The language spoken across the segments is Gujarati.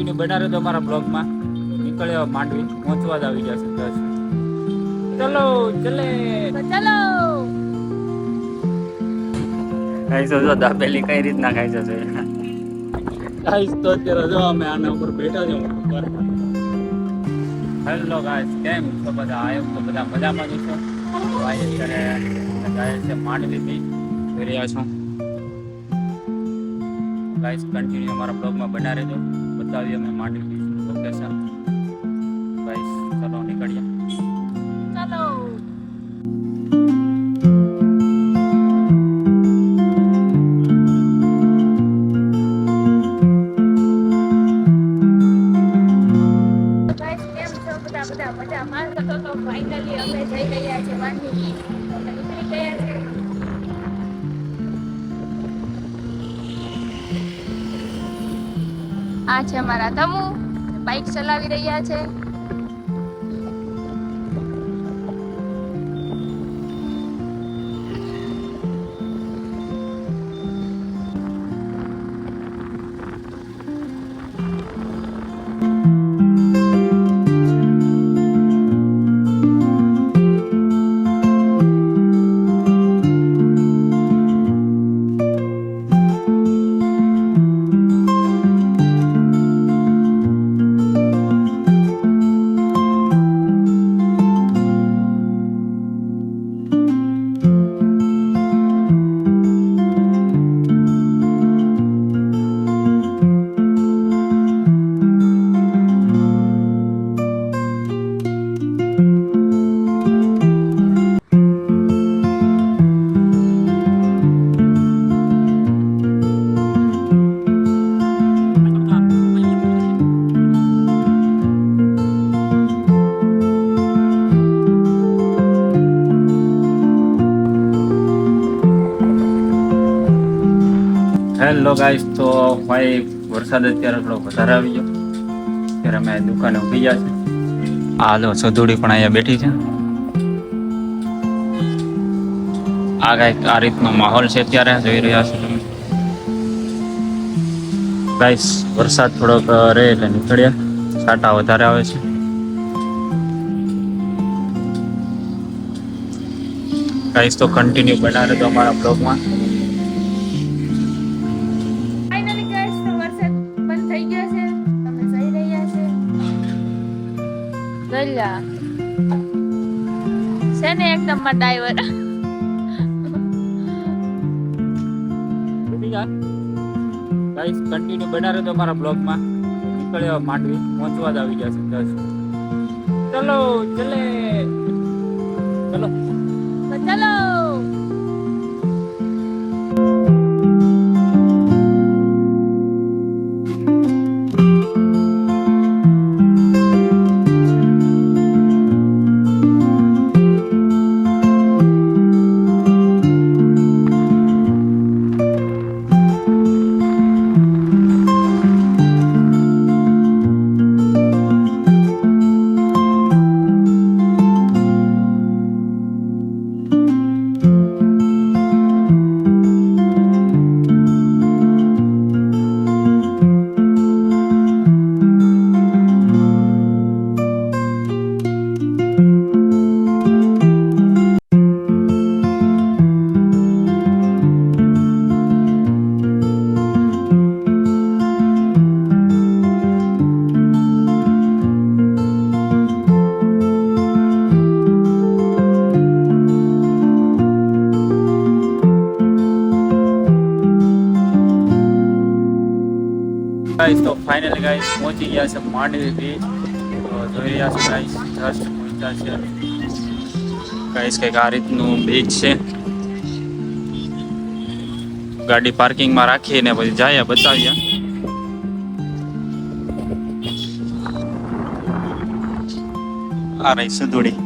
કન્ટિન્યુ બના રહ્યો તો અમારા બ્લોગમાં. નીકળ્યો માંડવી પહોંચવા જ આવી જશે. ચલો ચલે ચલો ખાઈશો જો દાબેલી કઈ રીતના ખાઈશો છે ગાઈસ. તો અત્યારે જો અમે આના ઉપર બેઠા છે ઉપર. હેલો ગાઈસ, કેમ છો બધા? આયો તો બધા મજામાં જ છો. ભાઈ અત્યારે જાય છે માંડવી બી જોઈ રહ્યા છો ગાઈસ. કન્ટિન્યુ અમારા બ્લોગમાં બના રહેજો, બતાવીએ અમે માંડવી બીચનું લોકેશન. ગાઈસ ચલો નીકળીએ. ચલો ફાઇનલી અમે જઈ રહ્યા છીએ માંડવી. નીકળી ગયા છે. આ છે અમારા તમુ, બાઇક ચલાવી રહ્યા છે. હેલો ગાઈસ, તો ભાઈ વરસાદ અત્યારે થોડો વધારે આવી ગયો. અત્યારે અમે દુકાને ઉભી ગયા છે. આ લો સધુડી પણ અહીંયા બેઠી છે. આ કઈક આ રીતનો માહોલ છે અત્યારે, જોઈ રહ્યા છો તમે ગાઈસ. વરસાદ થોડોક રહે એટલે નીકળ્યા, છાંટા વધારે આવે છે. ગાઈસ તો કન્ટિન્યુ બના રહેજો અમારા બ્લોગમાં. છે ને એક નંબર ડ્રાઈવર. ગાઈસ કન્ટિન્યુ બના રહેજો અમારા બ્લોગમાં. નીકળ્યો માંડવી પહોંચવા જ આવી જશે. ચલો ચલે ચલો ચલો. ગાઈસ તો ફાઇનલી ગાઈસ પહોંચી ગયા છે માંડવી બીચ. તો જોઈ રહ્યા છો ગાઈસ, જસ્ટ પહોંચ્યા છે ગાઈસ. કંઈક આ રીતનું બીચ છે. ગાડી પાર્કિંગમાં રાખીને પછી જાય બતાવીએ. આ રહી સધુડી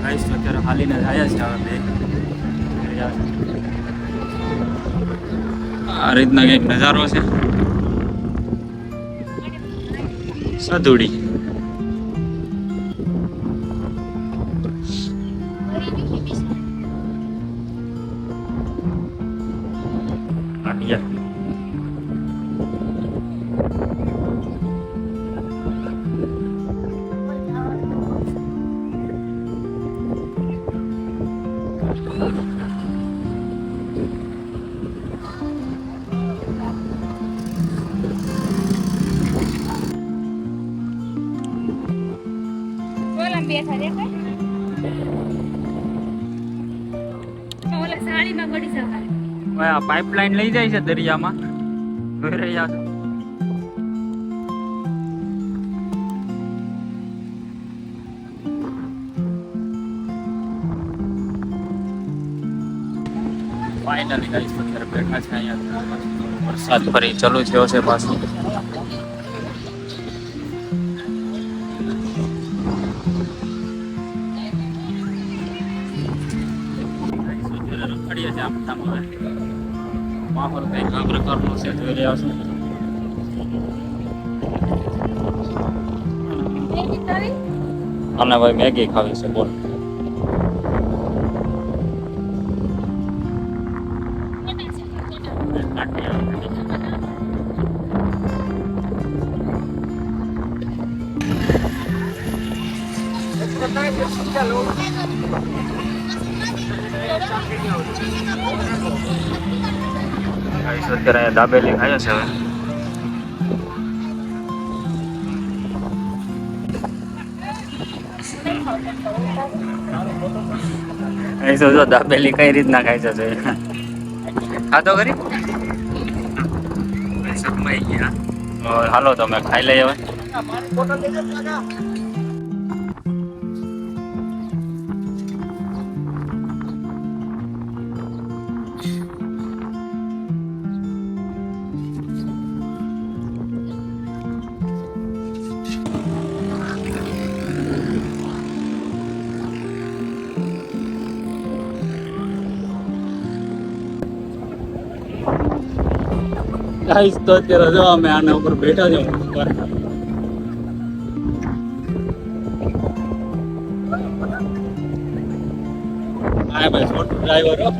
ગાઈસ. તો અત્યારે હાલીને જાય છે હવે બે. આ રીતના કંઈક નજારો છે સધુડી. બેઠા રે ઓલા સાડીમાં પડી જવાય. આ પાઇપલાઇન લઈ જાય છે દરિયામાં જોઈ રહ્યા છો. ફાઇનલી ગાઈસ અત્યારે બેઠા છે અહીંયા. વરસાદ ફરી ચાલુ થયો છે પાછું. રખડીએ છે આમ માહોલ કંઈક આ પ્રકારનો છે જોઈ રહ્યા છો. અને ભાઈ મેગી ખાવી છે બોલ. અત્યારે દાબેલી ખાય છે હવે. જો દાબેલી કઈ રીતના ખાય છે ખાધો કરી શરમાઈ ગયા. હાલો તમે ખાઈ લઈ હવે. ગાઈસ તો અત્યારે જો અમે આના ઉપર બેઠા છે ઉપર. હા ભાઈ છોટું ડ્રાઈવર હો.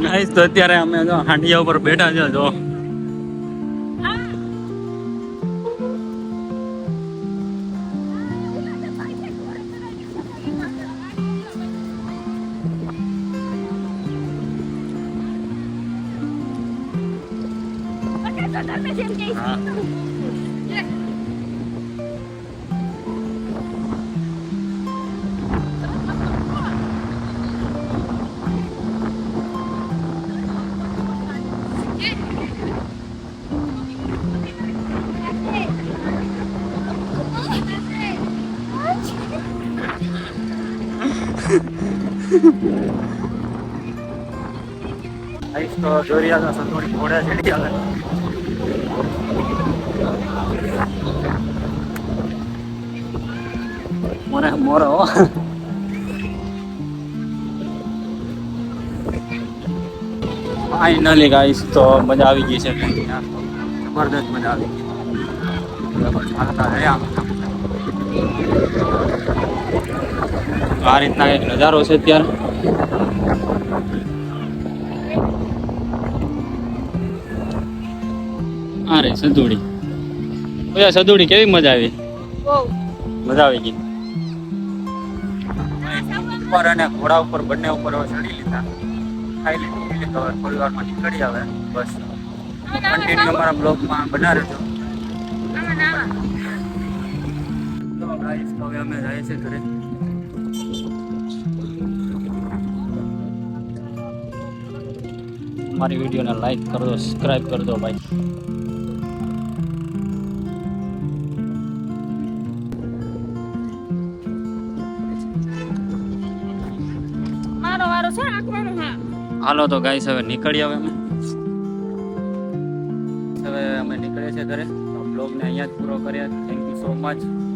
ગાઈસ તો અત્યારે અમે જો હાંડિયા ઉપર બેઠા છે જો. આઈસ તો દોરિયા તો થોડી ઘોડા ચડી આવે. મોરો ફાઇનલી ગાઈસ તો મજા આવી ગઈ છે. જબરદસ્ત મજા આવી ગઈ. આ રીતના એક નજારો છે અત્યારે. અરે સદુડી ઓયા સદુડી કેવી મજા આવી. મજા આવી ગઈ. ઉપર અને ઘોડા ઉપર બંને ઉપર ચડી લીધા. ખાઈ લીધું થોડી વારમાં નીકળી આવે. બસ કન્ટિન્યુ અમારા બ્લોગમાં બના રહેજો. હવે અમે જાય છે ઘરે. મારી વિડીયોને લાઈક કરજો, સબસ્ક્રાઇબ કરજો ભાઈ. મારો વારો છે રાખવાનો. હા હાલો તો ગાઈસ હવે નીકળી આવે અમે નીકળીએ છીએ ઘરે. બ્લોગને અહીંયા જ પૂરો કર્યા. Thank you so much.